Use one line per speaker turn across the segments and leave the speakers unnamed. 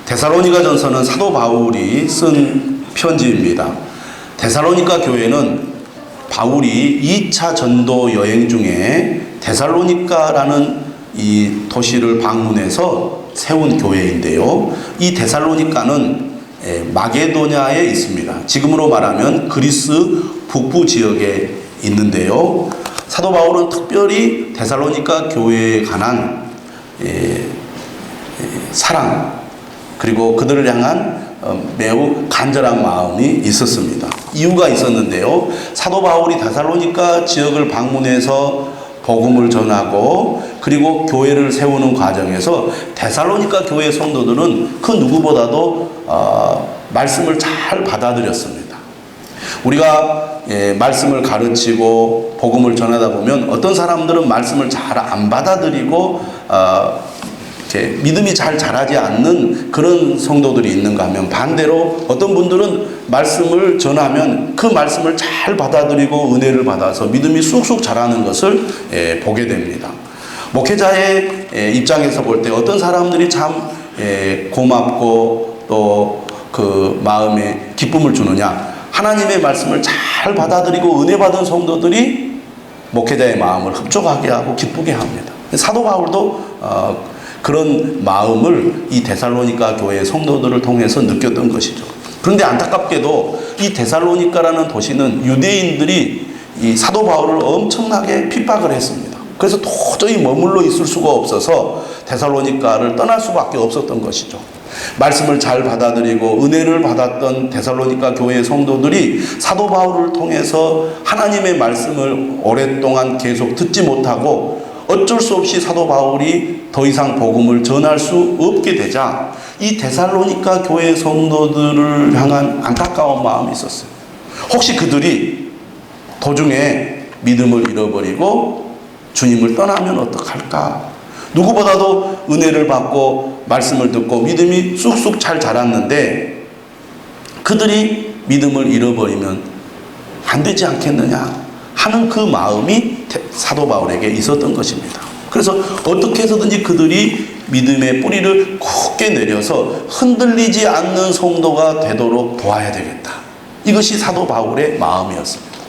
데살로니가전서는 사도 바울이 쓴 편지입니다. 데살로니가 교회는 바울이 2차 전도 여행 중에 데살로니가라는 이 도시를 방문해서 세운 교회인데요. 이 데살로니가는 마게도냐에 있습니다. 지금으로 말하면 그리스 북부 지역에 있는데요. 사도 바울은 특별히 데살로니가 교회에 관한 사랑, 그리고 그들을 향한 매우 간절한 마음이 있었습니다. 이유가 있었는데요. 사도 바울이 데살로니가 지역을 방문해서 복음을 전하고 그리고 교회를 세우는 과정에서 데살로니가 교회 성도들은 그 누구보다도 말씀을 잘 받아들였습니다. 우리가 말씀을 가르치고 복음을 전하다 보면 어떤 사람들은 말씀을 잘 안 받아들이고 믿음이 잘 자라지 않는 그런 성도들이 있는가 하면, 반대로 어떤 분들은 말씀을 전하면 그 말씀을 잘 받아들이고 은혜를 받아서 믿음이 쑥쑥 자라는 것을 보게 됩니다. 목회자의 입장에서 볼 때 어떤 사람들이 참 고맙고 또 그 마음에 기쁨을 주느냐, 하나님의 말씀을 잘 받아들이고 은혜 받은 성도들이 목회자의 마음을 흡족하게 하고 기쁘게 합니다. 사도 바울도 그런 마음을 이 데살로니가 교회 성도들을 통해서 느꼈던 것이죠. 그런데 안타깝게도 이 데살로니가라는 도시는 유대인들이 이 사도 바울을 엄청나게 핍박을 했습니다. 그래서 도저히 머물러 있을 수가 없어서 데살로니가를 떠날 수밖에 없었던 것이죠. 말씀을 잘 받아들이고 은혜를 받았던 데살로니가 교회의 성도들이 사도 바울을 통해서 하나님의 말씀을 오랫동안 계속 듣지 못하고 어쩔 수 없이 사도 바울이 더 이상 복음을 전할 수 없게 되자 이 데살로니가 교회 성도들을 향한 안타까운 마음이 있었어요. 혹시 그들이 도중에 믿음을 잃어버리고 주님을 떠나면 어떡할까? 누구보다도 은혜를 받고 말씀을 듣고 믿음이 쑥쑥 잘 자랐는데 그들이 믿음을 잃어버리면 안 되지 않겠느냐 하는 그 마음이 사도 바울에게 있었던 것입니다. 그래서 어떻게 해서든지 그들이 믿음의 뿌리를 굳게 내려서 흔들리지 않는 성도가 되도록 도와야 되겠다. 이것이 사도 바울의 마음이었습니다.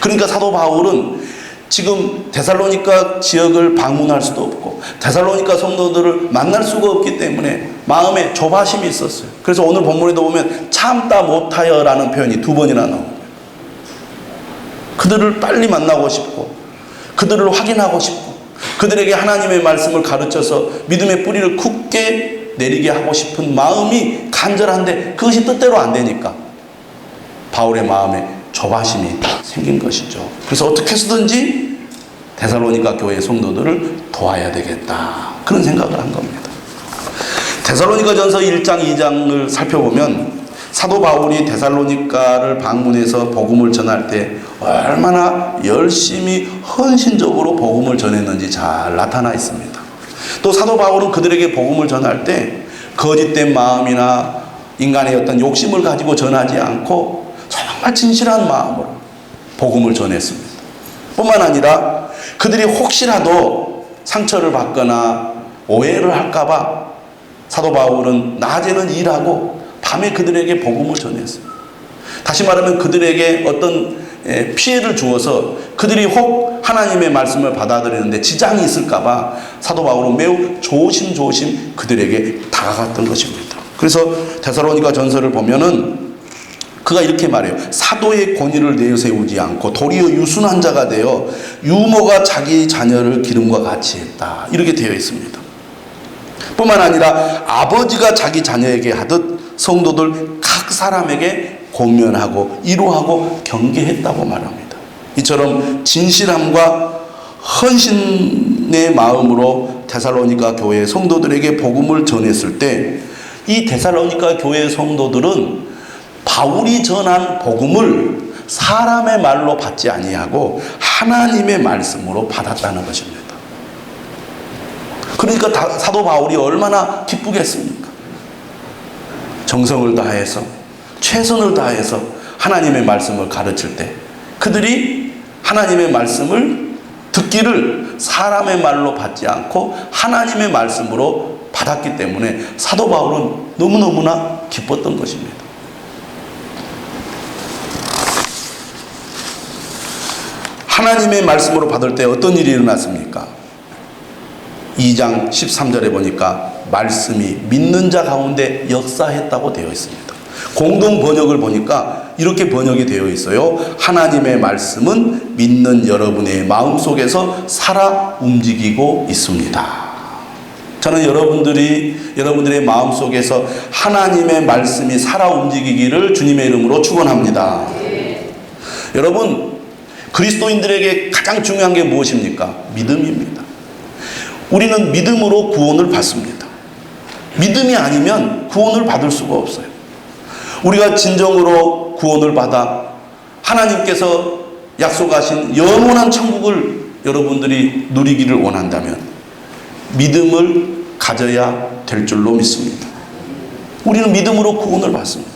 그러니까 사도 바울은 지금 데살로니가 지역을 방문할 수도 없고 데살로니가 성도들을 만날 수가 없기 때문에 마음에 조바심이 있었어요. 그래서 오늘 본문에도 보면 참다 못하여 라는 표현이 2번이나 나옵니다. 그들을 빨리 만나고 싶고 그들을 확인하고 싶고 그들에게 하나님의 말씀을 가르쳐서 믿음의 뿌리를 굳게 내리게 하고 싶은 마음이 간절한데 그것이 뜻대로 안 되니까 바울의 마음에 조바심이 생긴 것이죠. 그래서 어떻게 해서든지 데살로니가 교회 성도들을 도와야 되겠다, 그런 생각을 한 겁니다. 데살로니가전서 1장 2장을 살펴보면 사도 바울이 데살로니가를 방문해서 복음을 전할 때 얼마나 열심히 헌신적으로 복음을 전했는지 잘 나타나 있습니다. 또 사도 바울은 그들에게 복음을 전할 때 거짓된 마음이나 인간의 어떤 욕심을 가지고 전하지 않고 정말 진실한 마음으로 복음을 전했습니다. 뿐만 아니라 그들이 혹시라도 상처를 받거나 오해를 할까봐 사도 바울은 낮에는 일하고 밤에 그들에게 복음을 전했어요. 다시 말하면 그들에게 어떤 피해를 주어서 그들이 혹 하나님의 말씀을 받아들이는데 지장이 있을까봐 사도 바울은 매우 조심조심 그들에게 다가갔던 것입니다. 그래서 데살로니가 전서를 보면은 그가 이렇게 말해요. 사도의 권위를 내세우지 않고 도리어 유순한 자가 되어 유모가 자기 자녀를 기름과 같이 했다, 이렇게 되어 있습니다. 뿐만 아니라 아버지가 자기 자녀에게 하듯 성도들 각 사람에게 권면하고 위로하고 경계했다고 말합니다. 이처럼 진실함과 헌신의 마음으로 데살로니가 교회 성도들에게 복음을 전했을 때 이 데살로니가 교회 성도들은 바울이 전한 복음을 사람의 말로 받지 아니하고 하나님의 말씀으로 받았다는 것입니다. 그러니까 사도 바울이 얼마나 기쁘겠습니까? 정성을 다해서 최선을 다해서 하나님의 말씀을 가르칠 때 그들이 하나님의 말씀을 듣기를 사람의 말로 받지 않고 하나님의 말씀으로 받았다는 같았기 때문에 사도 바울은 너무너무나 기뻤던 것입니다. 하나님의 말씀으로 받을 때 어떤 일이 일어났습니까? 2장 13절에 보니까 말씀이 믿는 자 가운데 역사했다고 되어 있습니다. 공동 번역을 보니까 이렇게 번역이 되어 있어요. 하나님의 말씀은 믿는 여러분의 마음속에서 살아 움직이고 있습니다. 저는 여러분들의 마음속에서 하나님의 말씀이 살아 움직이기를 주님의 이름으로 축원합니다. 여러분, 그리스도인들에게 가장 중요한 게 무엇입니까? 믿음입니다. 우리는 믿음으로 구원을 받습니다. 믿음이 아니면 구원을 받을 수가 없어요. 우리가 진정으로 구원을 받아 하나님께서 약속하신 영원한 천국을 여러분들이 누리기를 원한다면 믿음을 가져야 될 줄로 믿습니다. 우리는 믿음으로 구원을 받습니다.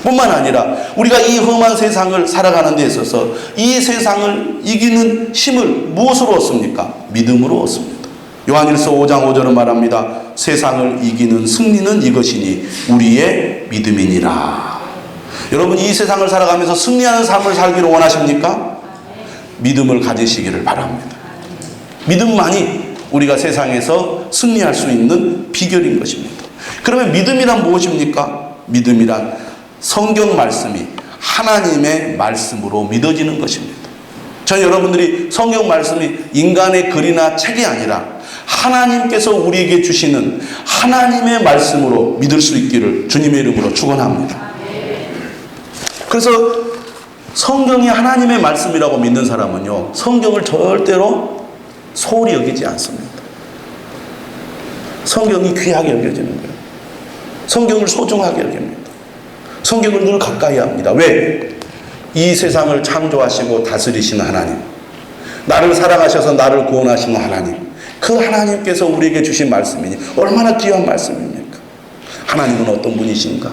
뿐만 아니라 우리가 이 험한 세상을 살아가는 데 있어서 이 세상을 이기는 힘을 무엇으로 얻습니까? 믿음으로 얻습니다. 요한일서 5장 5절은 말합니다. 세상을 이기는 승리는 이것이니 우리의 믿음이니라. 여러분, 이 세상을 살아가면서 승리하는 삶을 살기를 원하십니까? 믿음을 가지시기를 바랍니다. 믿음만이 우리가 세상에서 승리할 수 있는 비결인 것입니다. 그러면 믿음이란 무엇입니까? 믿음이란 성경 말씀이 하나님의 말씀으로 믿어지는 것입니다. 저는 여러분들이 성경 말씀이 인간의 글이나 책이 아니라 하나님께서 우리에게 주시는 하나님의 말씀으로 믿을 수 있기를 주님의 이름으로 축원합니다. 그래서 성경이 하나님의 말씀이라고 믿는 사람은요, 성경을 절대로 소홀히 여기지 않습니다. 성경이 귀하게 여겨지는 거예요. 성경을 소중하게 여깁니다. 성경을 늘 가까이 합니다. 왜? 이 세상을 창조하시고 다스리시는 하나님, 나를 사랑하셔서 나를 구원하시는 하나님, 그 하나님께서 우리에게 주신 말씀이니 얼마나 귀한 말씀입니까? 하나님은 어떤 분이신가?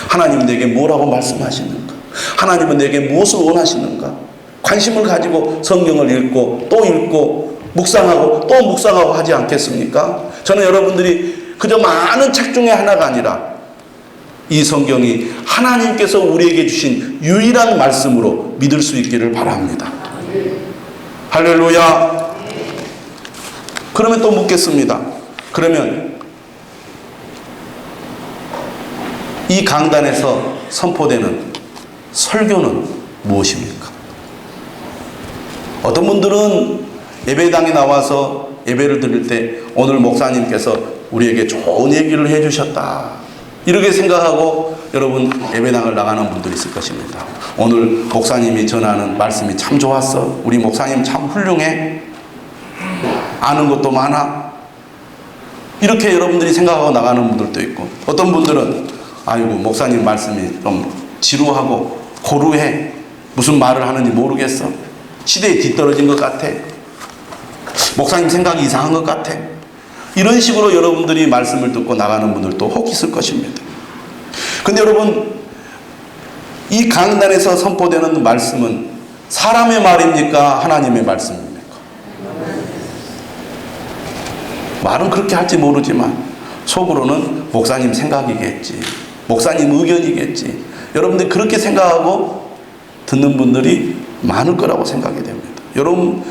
하나님은 내게 뭐라고 말씀하시는가? 하나님은 내게 무엇을 원하시는가? 관심을 가지고 성경을 읽고 또 읽고 묵상하고 또 묵상하고 하지 않겠습니까? 저는 여러분들이 그저 많은 책 중에 하나가 아니라 이 성경이 하나님께서 우리에게 주신 유일한 말씀으로 믿을 수 있기를 바랍니다. 할렐루야. 그러면 또 묻겠습니다. 그러면 이 강단에서 선포되는 설교는 무엇입니까? 어떤 분들은 예배당에 나와서 예배를 드릴 때 오늘 목사님께서 우리에게 좋은 얘기를 해주셨다, 이렇게 생각하고 여러분 예배당을 나가는 분들이 있을 것입니다. 오늘 목사님이 전하는 말씀이 참 좋았어, 우리 목사님 참 훌륭해, 아는 것도 많아, 이렇게 여러분들이 생각하고 나가는 분들도 있고, 어떤 분들은 아이고 목사님 말씀이 좀 지루하고 고루해, 무슨 말을 하는지 모르겠어, 시대에 뒤떨어진 것 같아, 목사님 생각이 이상한 것 같아, 이런 식으로 여러분들이 말씀을 듣고 나가는 분들도 혹 있을 것입니다. 근데 여러분, 이 강단에서 선포되는 말씀은 사람의 말입니까? 하나님의 말씀입니까? 말은 그렇게 할지 모르지만 속으로는 목사님 생각이겠지, 목사님 의견이겠지, 여러분들이 그렇게 생각하고 듣는 분들이 많을 거라고 생각이 됩니다. 여러분,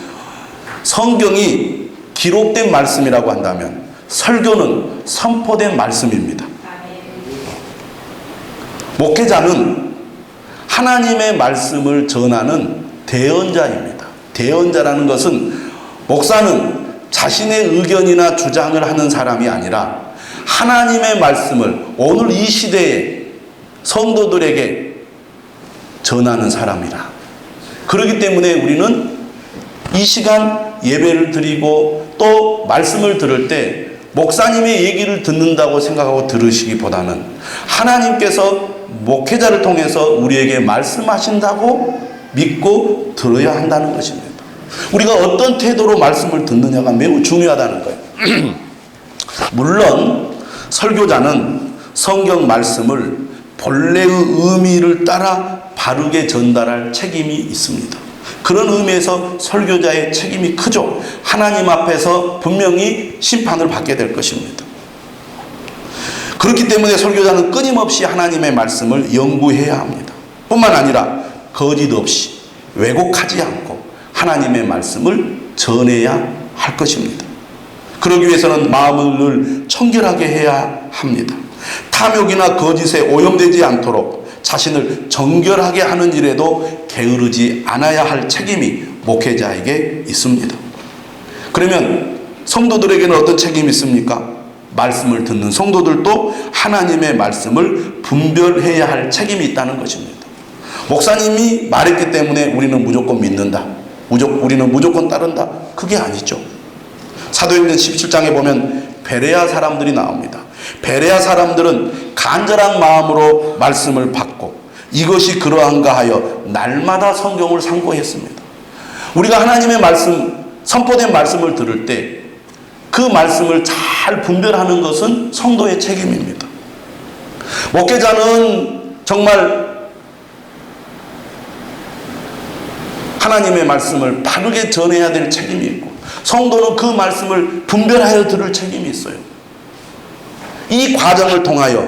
성경이 기록된 말씀이라고 한다면 설교는 선포된 말씀입니다. 목회자는 하나님의 말씀을 전하는 대언자입니다. 대언자라는 것은 목사는 자신의 의견이나 주장을 하는 사람이 아니라 하나님의 말씀을 오늘 이 시대의 성도들에게 전하는 사람이라. 그렇기 때문에 우리는 이 시간 예배를 드리고 또 말씀을 들을 때 목사님의 얘기를 듣는다고 생각하고 들으시기보다는 하나님께서 목회자를 통해서 우리에게 말씀하신다고 믿고 들어야 한다는 것입니다. 우리가 어떤 태도로 말씀을 듣느냐가 매우 중요하다는 거예요. 물론 설교자는 성경 말씀을 본래의 의미를 따라 바르게 전달할 책임이 있습니다. 그런 의미에서 설교자의 책임이 크죠. 하나님 앞에서 분명히 심판을 받게 될 것입니다. 그렇기 때문에 설교자는 끊임없이 하나님의 말씀을 연구해야 합니다. 뿐만 아니라 거짓 없이 왜곡하지 않고 하나님의 말씀을 전해야 할 것입니다. 그러기 위해서는 마음을 청결하게 해야 합니다. 탐욕이나 거짓에 오염되지 않도록 자신을 정결하게 하는 일에도 게으르지 않아야 할 책임이 목회자에게 있습니다. 그러면 성도들에게는 어떤 책임이 있습니까? 말씀을 듣는 성도들도 하나님의 말씀을 분별해야 할 책임이 있다는 것입니다. 목사님이 말했기 때문에 우리는 무조건 믿는다. 우리는 무조건 따른다. 그게 아니죠. 사도행전 17장에 보면 베레아 사람들이 나옵니다. 베레아 사람들은 간절한 마음으로 말씀을 받고 이것이 그러한가 하여 날마다 성경을 상고했습니다. 우리가 하나님의 말씀, 선포된 말씀을 들을 때 그 말씀을 잘 분별하는 것은 성도의 책임입니다. 목회자는 정말 하나님의 말씀을 바르게 전해야 될 책임이 있고 성도는 그 말씀을 분별하여 들을 책임이 있어요. 이 과정을 통하여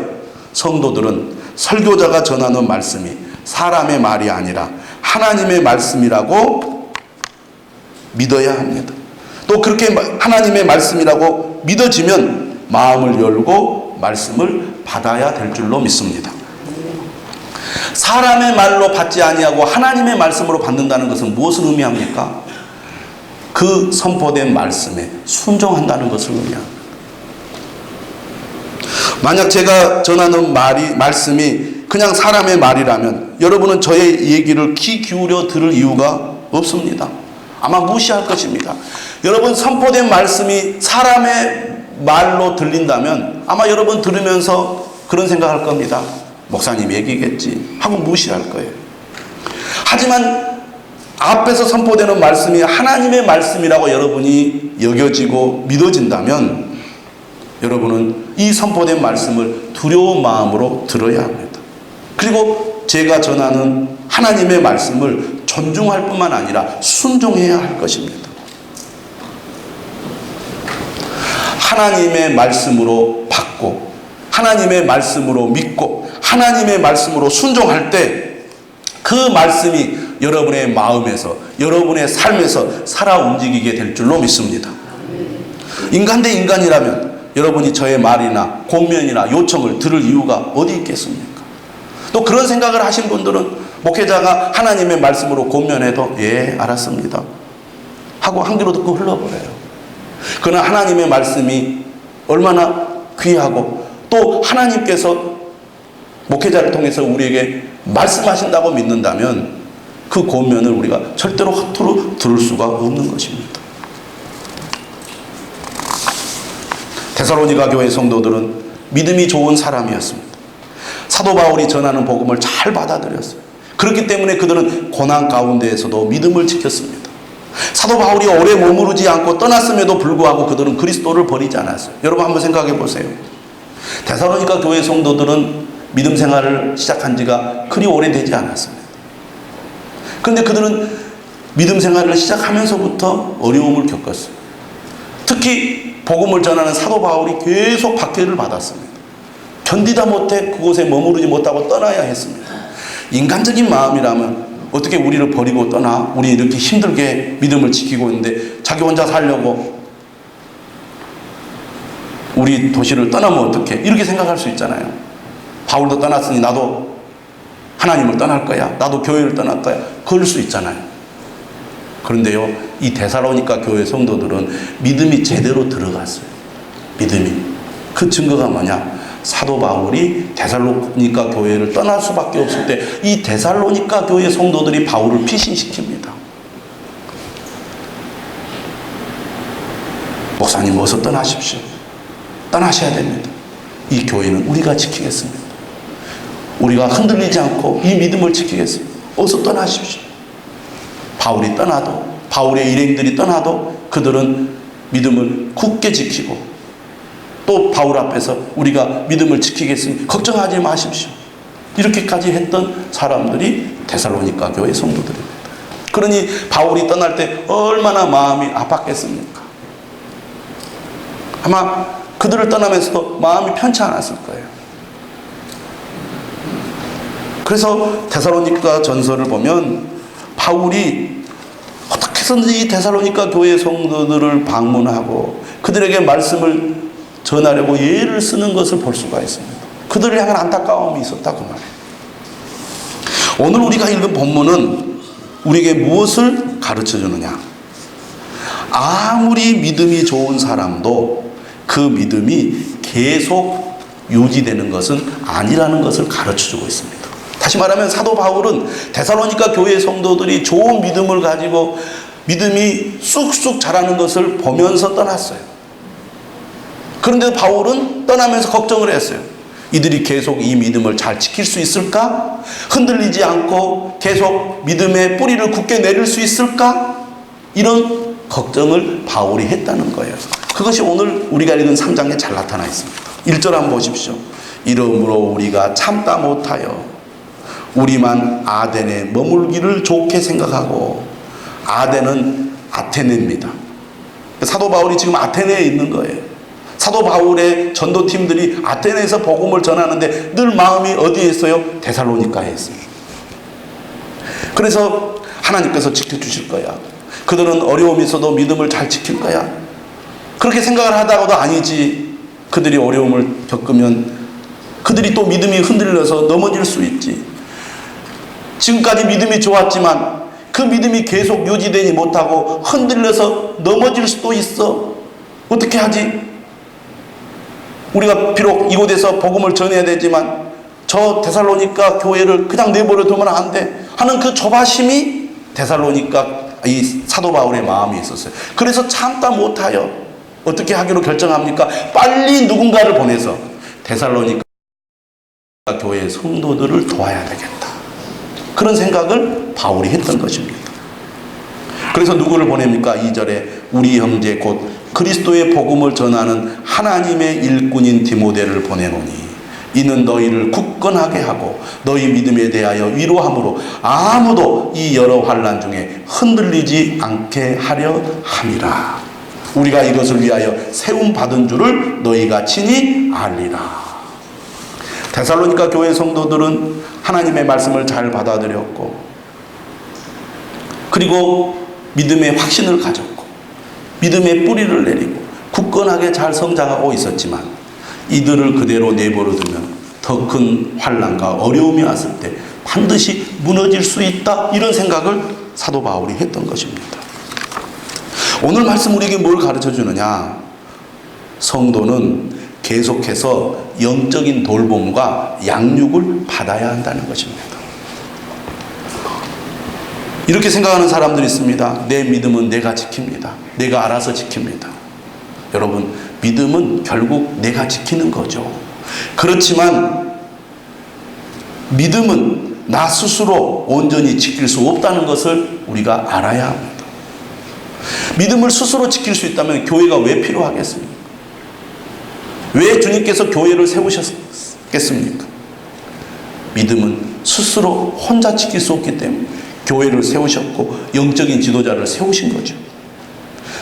성도들은 설교자가 전하는 말씀이 사람의 말이 아니라 하나님의 말씀이라고 믿어야 합니다. 또 그렇게 하나님의 말씀이라고 믿어지면 마음을 열고 말씀을 받아야 될 줄로 믿습니다. 사람의 말로 받지 아니하고 하나님의 말씀으로 받는다는 것은 무엇을 의미합니까? 그 선포된 말씀에 순종한다는 것을 의미합니다. 만약 제가 전하는 말씀이 그냥 사람의 말이라면 여러분은 저의 얘기를 귀 기울여 들을 이유가 없습니다. 아마 무시할 것입니다. 여러분 선포된 말씀이 사람의 말로 들린다면 아마 여러분 들으면서 그런 생각할 겁니다. 목사님 얘기겠지 하고 무시할 거예요. 하지만 앞에서 선포되는 말씀이 하나님의 말씀이라고 여러분이 여겨지고 믿어진다면 여러분은 이 선포된 말씀을 두려운 마음으로 들어야 합니다. 그리고 제가 전하는 하나님의 말씀을 존중할 뿐만 아니라 순종해야 할 것입니다. 하나님의 말씀으로 받고 하나님의 말씀으로 믿고 하나님의 말씀으로 순종할 때 그 말씀이 여러분의 마음에서 여러분의 삶에서 살아 움직이게 될 줄로 믿습니다. 인간 대 인간이라면 여러분이 저의 말이나 권면이나 요청을 들을 이유가 어디 있겠습니까? 또 그런 생각을 하신 분들은 목회자가 하나님의 말씀으로 권면해도 예 알았습니다 하고 한 귀로 듣고 흘러버려요. 그러나 하나님의 말씀이 얼마나 귀하고 또 하나님께서 목회자를 통해서 우리에게 말씀하신다고 믿는다면 그 권면을 우리가 절대로 허투루 들을 수가 없는 것입니다. 데살로니가 교회 성도들은 믿음이 좋은 사람이었습니다. 사도 바울이 전하는 복음을 잘 받아들였어요. 그렇기 때문에 그들은 고난 가운데에서도 믿음을 지켰습니다. 사도 바울이 오래 머무르지 않고 떠났음에도 불구하고 그들은 그리스도를 버리지 않았어요. 여러분 한번 생각해 보세요. 데살로니가 교회 성도들은 믿음 생활을 시작한 지가 그리 오래되지 않았습니다. 그런데 그들은 믿음 생활을 시작하면서부터 어려움을 겪었어요. 특히 복음을 전하는 사도 바울이 계속 박해를 받았습니다. 견디다 못해 그곳에 머무르지 못하고 떠나야 했습니다. 인간적인 마음이라면 어떻게 우리를 버리고 떠나? 우리 이렇게 힘들게 믿음을 지키고 있는데 자기 혼자 살려고 우리 도시를 떠나면 어떡해? 이렇게 생각할 수 있잖아요. 바울도 떠났으니 나도 하나님을 떠날 거야. 나도 교회를 떠날 거야. 그럴 수 있잖아요. 그런데요, 이 데살로니가 교회 성도들은 믿음이 제대로 들어갔어요. 믿음이. 그 증거가 뭐냐? 사도 바울이 데살로니가 교회를 떠날 수밖에 없을 때 이 데살로니가 교회 성도들이 바울을 피신시킵니다. 목사님 어서 떠나십시오. 떠나셔야 됩니다. 이 교회는 우리가 지키겠습니다. 우리가 흔들리지 않고 이 믿음을 지키겠습니다. 어서 떠나십시오. 바울이 떠나도 바울의 일행들이 떠나도 그들은 믿음을 굳게 지키고 또 바울 앞에서 우리가 믿음을 지키겠으니 걱정하지 마십시오. 이렇게까지 했던 사람들이 데살로니가 교회 성도들입니다. 그러니 바울이 떠날 때 얼마나 마음이 아팠겠습니까? 아마 그들을 떠나면서 마음이 편치 않았을 거예요. 그래서 데살로니가 전서를 보면 바울이 어떻게 해서든지 이 데살로니가 교회 성도들을 방문하고 그들에게 말씀을 전하려고 애를 쓰는 것을 볼 수가 있습니다. 그들을 향한 안타까움이 있었다고 말해요. 오늘 우리가 읽은 본문은 우리에게 무엇을 가르쳐 주느냐? 아무리 믿음이 좋은 사람도 그 믿음이 계속 유지되는 것은 아니라는 것을 가르쳐 주고 있습니다. 다시 말하면 사도 바울은 데살로니가 교회 성도들이 좋은 믿음을 가지고 믿음이 쑥쑥 자라는 것을 보면서 떠났어요. 그런데 바울은 떠나면서 걱정을 했어요. 이들이 계속 이 믿음을 잘 지킬 수 있을까? 흔들리지 않고 계속 믿음의 뿌리를 굳게 내릴 수 있을까? 이런 걱정을 바울이 했다는 거예요. 그것이 오늘 우리가 읽은 3장에 잘 나타나 있습니다. 1절 한번 보십시오. 이러므로 우리가 참다 못하여 우리만 아덴에 머물기를 좋게 생각하고, 아덴은 아테네입니다. 사도 바울이 지금 아테네에 있는 거예요. 사도 바울의 전도팀들이 아테네에서 복음을 전하는데 늘 마음이 어디에 있어요? 데살로니가에 있어요. 그래서 하나님께서 지켜주실 거야. 그들은 어려움이 있어도 믿음을 잘 지킬 거야. 그렇게 생각을 하다가도 아니지. 그들이 어려움을 겪으면 그들이 또 믿음이 흔들려서 넘어질 수 있지. 지금까지 믿음이 좋았지만 그 믿음이 계속 유지되지 못하고 흔들려서 넘어질 수도 있어. 어떻게 하지? 우리가 비록 이곳에서 복음을 전해야 되지만 저 데살로니가 교회를 그냥 내버려 두면 안 돼 하는 그 조바심이 데살로니가 이 사도 바울의 마음이 있었어요. 그래서 참다 못하여 어떻게 하기로 결정합니까? 빨리 누군가를 보내서 데살로니가 교회의 성도들을 도와야 되겠다. 그런 생각을 바울이 했던 것입니다. 그래서 누구를 보냅니까? 2절에 우리 형제 곧 그리스도의 복음을 전하는 하나님의 일꾼인 디모데를 보내노니 이는 너희를 굳건하게 하고 너희 믿음에 대하여 위로함으로 아무도 이 여러 환난 중에 흔들리지 않게 하려 함이라. 우리가 이것을 위하여 세움 받은 줄을 너희가 친히 알리라. 데살로니가 교회 성도들은 하나님의 말씀을 잘 받아들였고, 그리고 믿음의 확신을 가졌고, 믿음의 뿌리를 내리고 굳건하게 잘 성장하고 있었지만 이들을 그대로 내버려 두면 더 큰 환난과 어려움이 왔을 때 반드시 무너질 수 있다. 이런 생각을 사도 바울이 했던 것입니다. 오늘 말씀 우리에게 뭘 가르쳐 주느냐? 성도는 계속해서 영적인 돌봄과 양육을 받아야 한다는 것입니다. 이렇게 생각하는 사람들이 있습니다. 내 믿음은 내가 지킵니다. 내가 알아서 지킵니다. 여러분, 믿음은 결국 내가 지키는 거죠. 그렇지만 믿음은 나 스스로 온전히 지킬 수 없다는 것을 우리가 알아야 합니다. 믿음을 스스로 지킬 수 있다면 교회가 왜 필요하겠습니까? 왜 주님께서 교회를 세우셨겠습니까? 믿음은 스스로 혼자 지킬 수 없기 때문에 교회를 세우셨고 영적인 지도자를 세우신 거죠.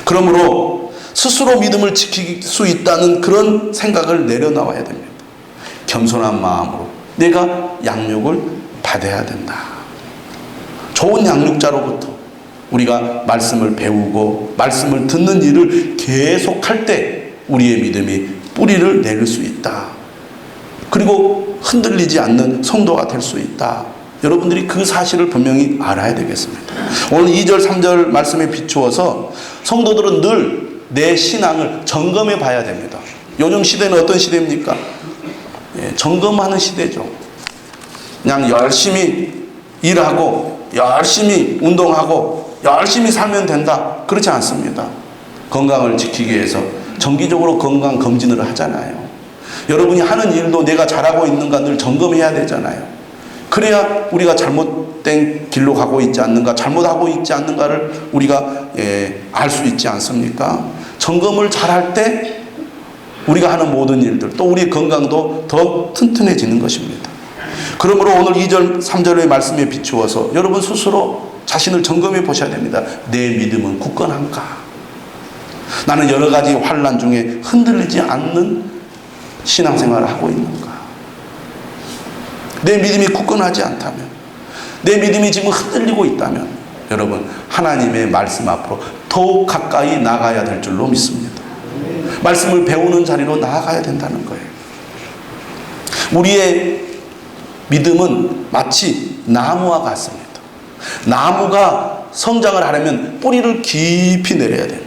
그러므로 스스로 믿음을 지킬 수 있다는 그런 생각을 내려놔야 됩니다. 겸손한 마음으로 내가 양육을 받아야 된다. 좋은 양육자로부터 우리가 말씀을 배우고 말씀을 듣는 일을 계속할 때 우리의 믿음이 뿌리를 내릴 수 있다. 그리고 흔들리지 않는 성도가 될 수 있다. 여러분들이 그 사실을 분명히 알아야 되겠습니다. 오늘 2절 3절 말씀에 비추어서 성도들은 늘 내 신앙을 점검해 봐야 됩니다. 요즘 시대는 어떤 시대입니까? 점검하는 시대죠. 그냥 열심히 일하고 열심히 운동하고 열심히 살면 된다. 그렇지 않습니다. 건강을 지키기 위해서 정기적으로 건강 검진을 하잖아요. 여러분이 하는 일도 내가 잘하고 있는가 늘 점검해야 되잖아요. 그래야 우리가 잘못된 길로 가고 있지 않는가, 잘못하고 있지 않는가를 우리가 알 수 있지 않습니까? 점검을 잘할 때 우리가 하는 모든 일들, 또 우리의 건강도 더 튼튼해지는 것입니다. 그러므로 오늘 2절 3절의 말씀에 비추어서 여러분 스스로 자신을 점검해 보셔야 됩니다. 내 믿음은 굳건한가? 나는 여러 가지 환난 중에 흔들리지 않는 신앙생활을 하고 있는가? 내 믿음이 굳건하지 않다면, 내 믿음이 지금 흔들리고 있다면 여러분 하나님의 말씀 앞으로 더욱 가까이 나가야 될 줄로 믿습니다. 말씀을 배우는 자리로 나아가야 된다는 거예요. 우리의 믿음은 마치 나무와 같습니다. 나무가 성장을 하려면 뿌리를 깊이 내려야 돼요.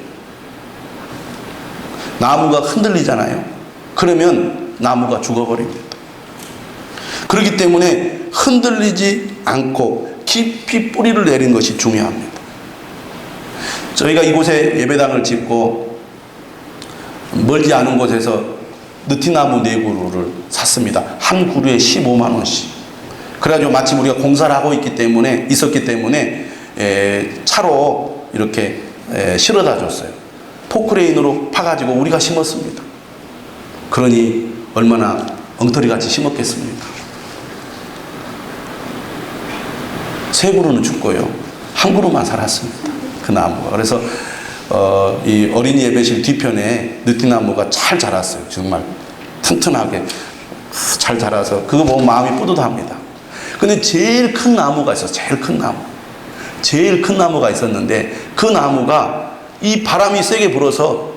나무가 흔들리잖아요. 그러면 나무가 죽어버립니다. 그렇기 때문에 흔들리지 않고 깊이 뿌리를 내리는 것이 중요합니다. 저희가 이곳에 예배당을 짓고 멀지 않은 곳에서 느티나무 4그루를 샀습니다. 한 그루에 15만 원씩. 그래가지고 마침 우리가 공사를 하고 있었기 때문에 차로 이렇게 실어다 줬어요. 포크레인으로 파가지고 우리가 심었습니다. 그러니 얼마나 엉터리같이 심었겠습니까? 3그루는 죽고요. 한 그루만 살았습니다. 그 나무가. 그래서 이 어린이 예배실 뒤편에 느티나무가 잘 자랐어요. 정말 튼튼하게 잘 자라서 그거 보면 마음이 뿌듯합니다. 근데 제일 큰 나무가 있었어요. 제일 큰 나무가 있었는데 그 나무가 이 바람이 세게 불어서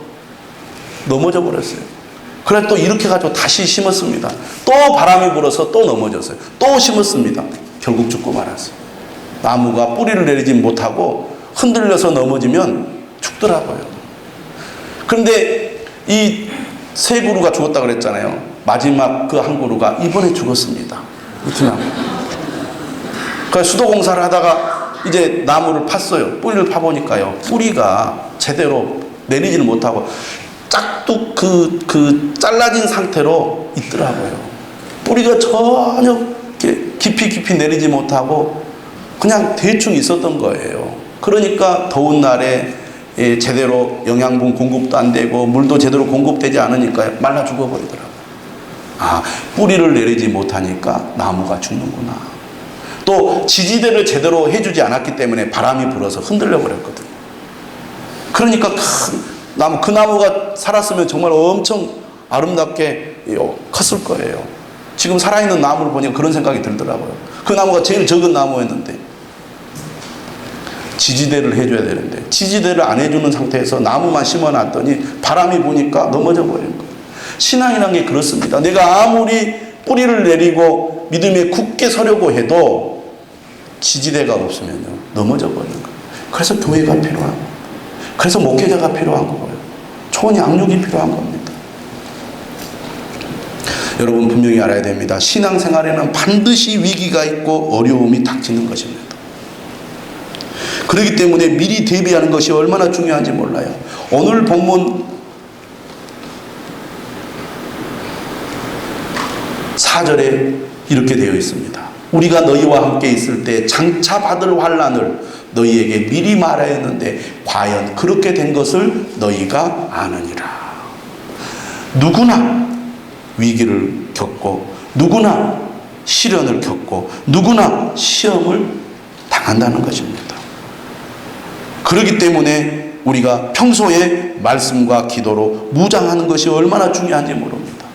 넘어져 버렸어요. 그래서 또 이렇게 가지고 다시 심었습니다. 또 바람이 불어서 또 넘어졌어요. 또 심었습니다. 결국 죽고 말았어요. 나무가 뿌리를 내리지 못하고 흔들려서 넘어지면 죽더라고요. 그런데 이 3그루가 죽었다 그랬잖아요. 마지막 그 한 그루가 이번에 죽었습니다. 느티나무. 그러니까 수도공사를 하다가 이제 나무를 팠어요. 뿌리를 파보니까요. 뿌리가 제대로 내리지를 못하고 짝뚝 그 잘라진 상태로 있더라고요. 뿌리가 전혀 깊이 내리지 못하고 그냥 대충 있었던 거예요. 그러니까 더운 날에 제대로 영양분 공급도 안 되고 물도 제대로 공급되지 않으니까 말라 죽어버리더라고요. 아, 뿌리를 내리지 못하니까 나무가 죽는구나. 또 지지대를 제대로 해주지 않았기 때문에 바람이 불어서 흔들려 버렸거든요. 그러니까 그 나무가 살았으면 정말 엄청 아름답게 컸을 거예요. 지금 살아있는 나무를 보니까 그런 생각이 들더라고요. 그 나무가 제일 적은 나무였는데 지지대를 해줘야 되는데 지지대를 안 해주는 상태에서 나무만 심어놨더니 바람이 부니까 넘어져 버린 거예요. 신앙이란 게 그렇습니다. 내가 아무리 뿌리를 내리고 믿음에 굳게 서려고 해도 지지대가 없으면요 넘어져 버리는 거예요. 그래서 교회가 필요하고, 그래서 목회자가 필요한 거고요. 좋은 양육이 필요한 겁니다. 여러분 분명히 알아야 됩니다. 신앙생활에는 반드시 위기가 있고 어려움이 닥치는 것입니다. 그렇기 때문에 미리 대비하는 것이 얼마나 중요한지 몰라요. 오늘 본문 4절에 이렇게 되어 있습니다. 우리가 너희와 함께 있을 때 장차 받을 환난을 너희에게 미리 말하였는데 과연 그렇게 된 것을 너희가 아느니라. 누구나 위기를 겪고 누구나 시련을 겪고 누구나 시험을 당한다는 것입니다. 그렇기 때문에 우리가 평소에 말씀과 기도로 무장하는 것이 얼마나 중요한지 모릅니다.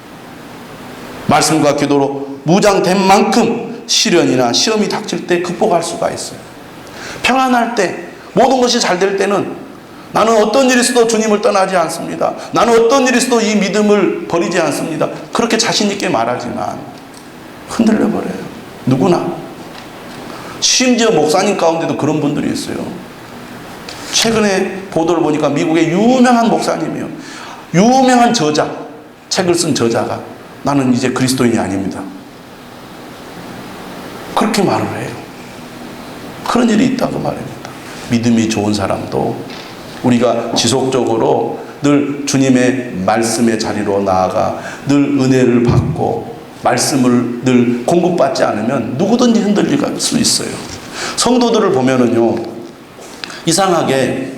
말씀과 기도로 무장된 만큼 시련이나 시험이 닥칠 때 극복할 수가 있어요. 평안할 때, 모든 것이 잘 될 때는 나는 어떤 일이 있어도 주님을 떠나지 않습니다. 나는 어떤 일이 있어도 이 믿음을 버리지 않습니다. 그렇게 자신 있게 말하지만 흔들려 버려요. 누구나. 심지어 목사님 가운데도 그런 분들이 있어요. 최근에 보도를 보니까 미국의 유명한 목사님이요. 유명한 저자, 책을 쓴 저자가 나는 이제 그리스도인이 아닙니다. 그렇게 말을 해요. 그런 일이 있다고 말입니다. 믿음이 좋은 사람도 우리가 지속적으로 늘 주님의 말씀의 자리로 나아가 늘 은혜를 받고 말씀을 늘 공급받지 않으면 누구든지 흔들릴 수 있어요. 성도들을 보면은요, 이상하게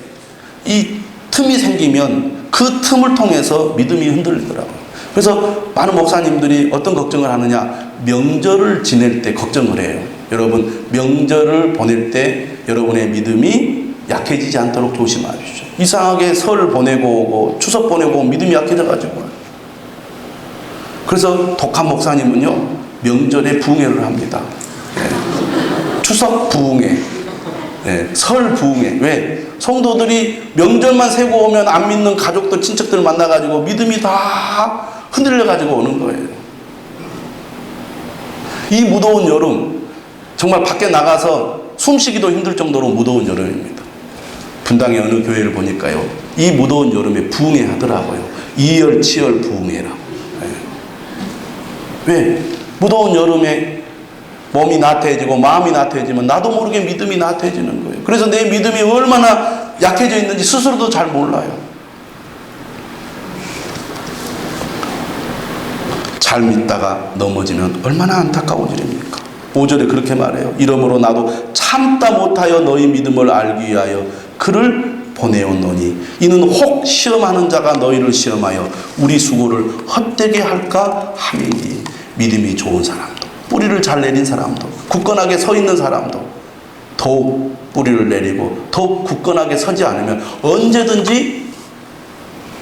이 틈이 생기면 그 틈을 통해서 믿음이 흔들리더라고요. 그래서 많은 목사님들이 어떤 걱정을 하느냐, 명절을 지낼 때 걱정을 해요. 여러분, 명절을 보낼 때 여러분의 믿음이 약해지지 않도록 조심하십시오. 이상하게 설 보내고 오고 추석 보내고 오고 믿음이 약해져가지고. 그래서 독한 목사님은요, 명절에 부흥회를 합니다. 추석 부흥회, 설 부흥회. 왜? 성도들이 명절만 세고 오면 안 믿는 가족들, 친척들 만나가지고 믿음이 다 흔들려가지고 오는 거예요. 이 무더운 여름, 정말 밖에 나가서 숨쉬기도 힘들 정도로 무더운 여름입니다. 분당의 어느 교회를 보니까요, 이 무더운 여름에 부흥회 하더라고요. 이열치열 부흥회라고. 왜? 무더운 여름에 몸이 나태해지고 마음이 나태해지면 나도 모르게 믿음이 나태해지는 거예요. 그래서 내 믿음이 얼마나 약해져 있는지 스스로도 잘 몰라요. 잘 믿다가 넘어지면 얼마나 안타까운 일입니까? 5절에 그렇게 말해요. 이러므로 나도 참다 못하여 너희 믿음을 알기 위하여 그를 보내었노니 이는 혹 시험하는 자가 너희를 시험하여 우리 수고를 헛되게 할까 함이니. 믿음이 좋은 사람도, 뿌리를 잘 내린 사람도, 굳건하게 서 있는 사람도 더욱 뿌리를 내리고 더욱 굳건하게 서지 않으면 언제든지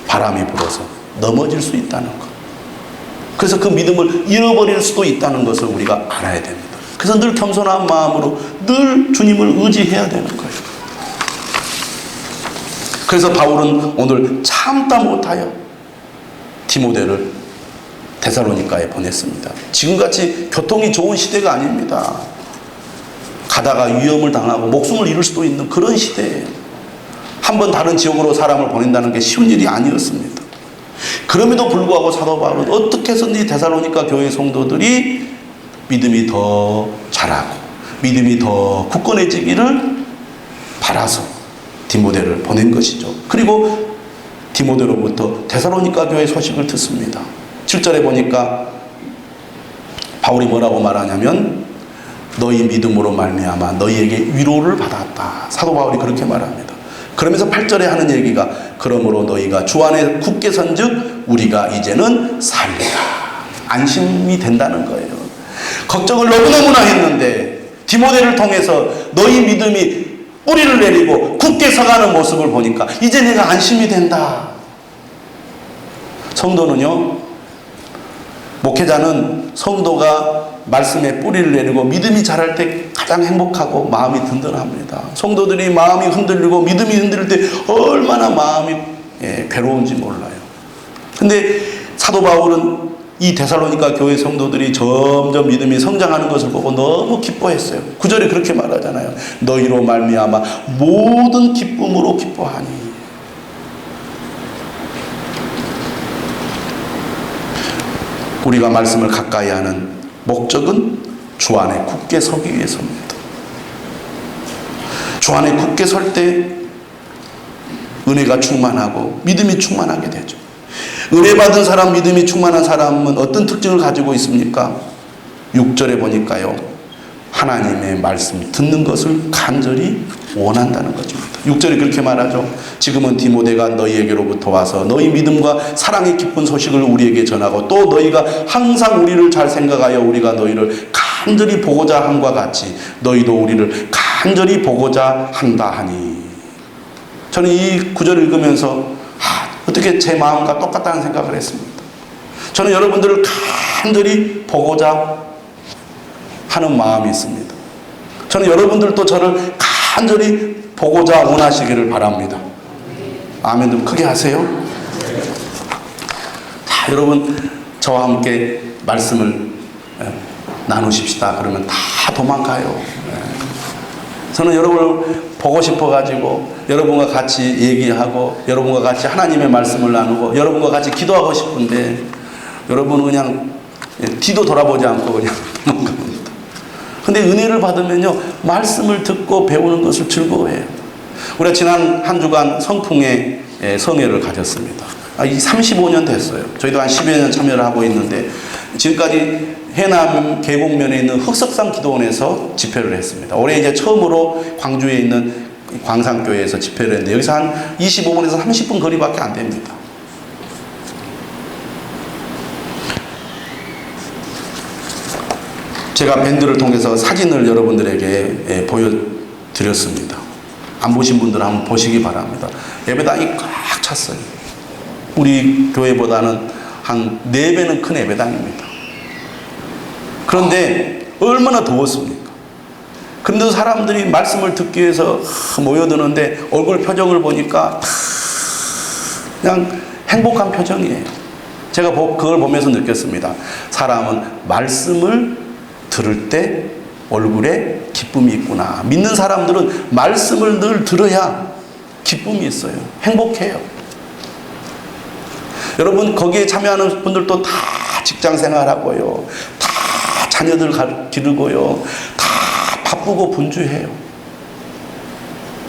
바람이 불어서 넘어질 수 있다는 것. 그래서 그 믿음을 잃어버릴 수도 있다는 것을 우리가 알아야 됩니다. 그래서 늘 겸손한 마음으로 늘 주님을 의지해야 되는 거예요. 그래서 바울은 오늘 참다 못하여 디모데를 데살로니가에 보냈습니다. 지금같이 교통이 좋은 시대가 아닙니다. 가다가 위험을 당하고 목숨을 잃을 수도 있는 그런 시대예요. 한번 다른 지역으로 사람을 보낸다는 게 쉬운 일이 아니었습니다. 그럼에도 불구하고 사도 바울은 어떻게 해서든지 데살로니가 교회 성도들이 믿음이 더 자라고 믿음이 더 굳건해지기를 바라서 디모데를 보낸 것이죠. 그리고 디모데로부터 데살로니가 교회 소식을 듣습니다. 7절에 보니까 바울이 뭐라고 말하냐면 너희 믿음으로 말미암아 너희에게 위로를 받았다. 사도 바울이 그렇게 말합니다. 그러면서 8절에 하는 얘기가 그러므로 너희가 주 안에 굳게 선즉 우리가 이제는 살리라. 안심이 된다는 거예요. 걱정을 너무너무나 했는데 디모데를 통해서 너희 믿음이 뿌리를 내리고 굳게 서가는 모습을 보니까 이제 내가 안심이 된다. 성도는요, 목회자는 성도가 말씀에 뿌리를 내리고 믿음이 자랄 때 가장 행복하고 마음이 든든합니다. 성도들이 마음이 흔들리고 믿음이 흔들릴 때 얼마나 마음이 괴로운지 몰라요. 근데 사도 바울은 이 데살로니가 교회 성도들이 점점 믿음이 성장하는 것을 보고 너무 기뻐했어요. 9절에 그렇게 말하잖아요. 너희로 말미암아 모든 기쁨으로 기뻐하니. 우리가 말씀을 가까이 하는 목적은 주 안에 굳게 서기 위해서입니다. 주 안에 굳게 설 때 은혜가 충만하고 믿음이 충만하게 되죠. 은혜 받은 사람, 믿음이 충만한 사람은 어떤 특징을 가지고 있습니까? 6절에 보니까요, 하나님의 말씀 듣는 것을 간절히 원한다는 것입니다. 6절에 그렇게 말하죠. 지금은 디모데가 너희에게로부터 와서 너희 믿음과 사랑의 기쁜 소식을 우리에게 전하고 또 너희가 항상 우리를 잘 생각하여 우리가 너희를 간절히 보고자 함과 같이 너희도 우리를 간절히 보고자 한다 하니. 저는 이 구절을 읽으면서 어떻게 제 마음과 똑같다는 생각을 했습니다. 저는 여러분들을 간절히 보고자 하는 마음이 있습니다. 저는 여러분들도 저를 간절히 보고자 원하시기를 바랍니다. 아멘 좀 크게 하세요. 자, 여러분 저와 함께 말씀을 나누십시다. 그러면 다 도망가요. 저는 여러분을 보고 싶어가지고 여러분과 같이 얘기하고 여러분과 같이 하나님의 말씀을 나누고 여러분과 같이 기도하고 싶은데 여러분은 그냥 뒤도 돌아보지 않고 그냥 도망갑니다. 근데 은혜를 받으면요, 말씀을 듣고 배우는 것을 즐거워해요. 우리가 지난 한 주간 성풍의 성회를 가졌습니다. 이 35년 됐어요. 저희도 한 10여 년 참여를 하고 있는데 지금까지 해남 계곡면에 있는 흑석산 기도원에서 집회를 했습니다. 올해 이제 처음으로 광주에 있는 광산교회에서 집회를 했는데 여기서 한 25분에서 30분 거리밖에 안 됩니다. 제가 밴드를 통해서 사진을 여러분들에게 보여드렸습니다. 안 보신 분들은 한번 보시기 바랍니다. 예배당이 꽉 찼어요. 우리 교회보다는 한 4배는 큰 예배당입니다. 그런데 얼마나 더웠습니까? 그런데도 사람들이 말씀을 듣기 위해서 모여드는데 얼굴 표정을 보니까 그냥 행복한 표정이에요. 제가 그걸 보면서 느꼈습니다. 사람은 말씀을 들을 때 얼굴에 기쁨이 있구나. 믿는 사람들은 말씀을 늘 들어야 기쁨이 있어요. 행복해요. 여러분, 거기에 참여하는 분들도 다 직장 생활하고요, 다 자녀들 기르고요, 다 바쁘고 분주해요.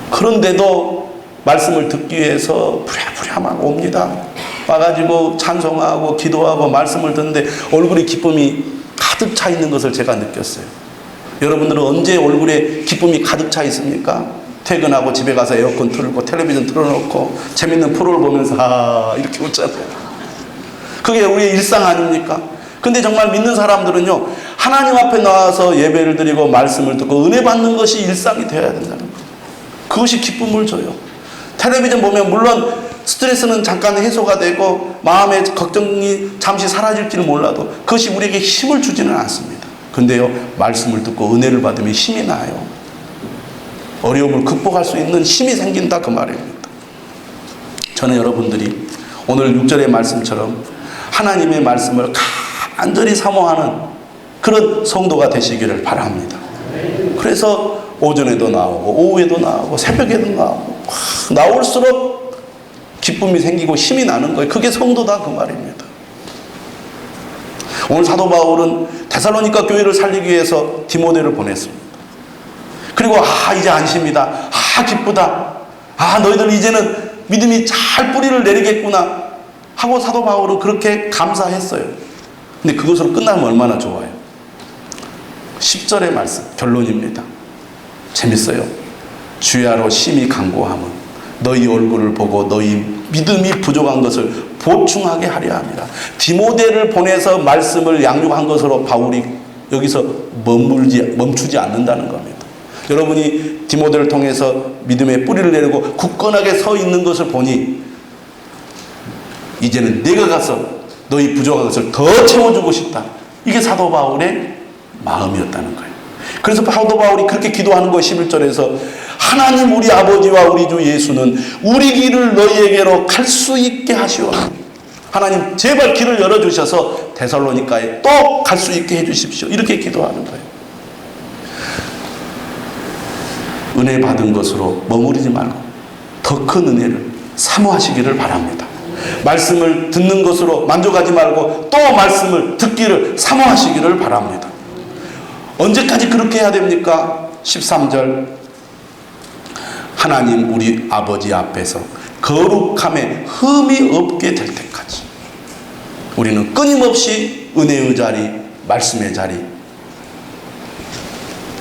그런데도 말씀을 듣기 위해서 부랴부랴만 옵니다. 와가지고 찬송하고 기도하고 말씀을 듣는데 얼굴에 기쁨이 가득 차 있는 것을 제가 느꼈어요. 여러분들은 언제 얼굴에 기쁨이 가득 차 있습니까? 퇴근하고 집에 가서 에어컨 틀고 텔레비전 틀어놓고 재밌는 프로를 보면서 이렇게 웃잖아요. 그게 우리의 일상 아닙니까? 근데 정말 믿는 사람들은요, 하나님 앞에 나와서 예배를 드리고 말씀을 듣고 은혜 받는 것이 일상이 되어야 된다는 거예요. 그것이 기쁨을 줘요. 텔레비전 보면 물론 스트레스는 잠깐 해소가 되고 마음의 걱정이 잠시 사라질지는 몰라도 그것이 우리에게 힘을 주지는 않습니다. 근데요, 말씀을 듣고 은혜를 받으면 힘이 나요. 어려움을 극복할 수 있는 힘이 생긴다, 그 말입니다. 저는 여러분들이 오늘 6절의 말씀처럼 하나님의 말씀을 간절히 사모하는 그런 성도가 되시기를 바랍니다. 그래서 오전에도 나오고 오후에도 나오고 새벽에도 나오고 나올수록 기쁨이 생기고 힘이 나는 거예요. 그게 성도다, 그 말입니다. 오늘 사도 바울은 데살로니가 교회를 살리기 위해서 디모데를 보냈습니다. 그리고 이제 안심이다, 기쁘다, 너희들 이제는 믿음이 잘 뿌리를 내리겠구나 하고 사도 바울은 그렇게 감사했어요. 근데 그것으로 끝나면 얼마나 좋아요. 10절의 말씀, 결론입니다. 재밌어요. 주야로 심히 간구함은 너희 얼굴을 보고 너희 믿음이 부족한 것을 보충하게 하려 합니다. 디모데를 보내서 말씀을 양육한 것으로 바울이 여기서 멈추지 않는다는 겁니다. 여러분이 디모데를 통해서 믿음의 뿌리를 내리고 굳건하게 서 있는 것을 보니 이제는 내가 가서 너희 부족한 것을 더 채워주고 싶다. 이게 사도 바울의 마음이었다는 거예요. 그래서 사도 바울이 그렇게 기도하는 거예요. 11절에서 하나님 우리 아버지와 우리 주 예수는 우리 길을 너희에게로 갈 수 있게 하시오니 하나님 제발 길을 열어주셔서 데살로니가에 또 갈 수 있게 해주십시오. 이렇게 기도하는 거예요. 은혜 받은 것으로 머무르지 말고 더 큰 은혜를 사모하시기를 바랍니다. 말씀을 듣는 것으로 만족하지 말고 또 말씀을 듣기를 사모하시기를 바랍니다. 언제까지 그렇게 해야 됩니까? 13절 하나님 우리 아버지 앞에서 거룩함에 흠이 없게 될 때까지 우리는 끊임없이 은혜의 자리, 말씀의 자리,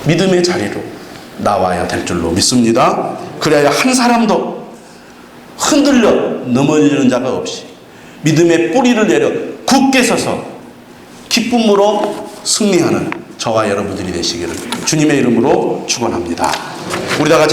믿음의 자리로 나와야 될 줄로 믿습니다. 그래야 한 사람도 흔들려 넘어지는 자가 없이 믿음의 뿌리를 내려 굳게 서서 기쁨으로 승리하는 저와 여러분들이 되시기를 주님의 이름으로 축원합니다. 우리 다 같이